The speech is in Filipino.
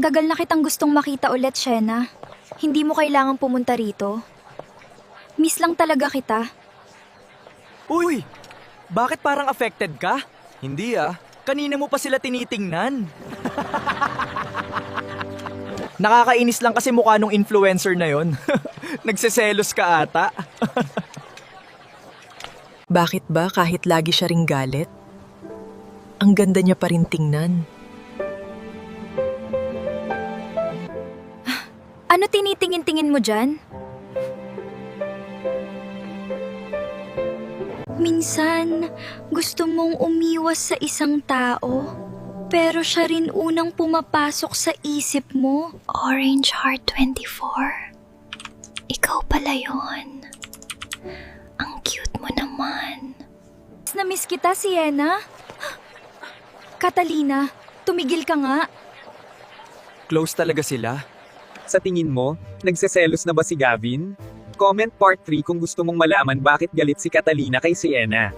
Gagal na kitang gustong makita ulit, Shena. Hindi mo kailangang pumunta rito. Miss lang talaga kita. Uy! Bakit parang affected ka? Hindi ah. Kanina mo pa sila tinitingnan. Nakakainis lang kasi mukha nung influencer na yon. Nagseselos ka ata. Bakit ba kahit lagi siya ring galit? Ang ganda niya pa rin tingnan. Ano tinitingin-tingin mo dyan? Minsan, gusto mong umiwas sa isang tao, pero siya rin unang pumapasok sa isip mo. Orange Heart 24. Ikaw pala yun. Ang cute mo naman. Na-miss kita, Sienna. Catalina, tumigil ka nga. Close talaga sila. Sa tingin mo, nagseselos na ba si Gavin? Comment part 3 kung gusto mong malaman bakit galit si Catalina kay Sienna.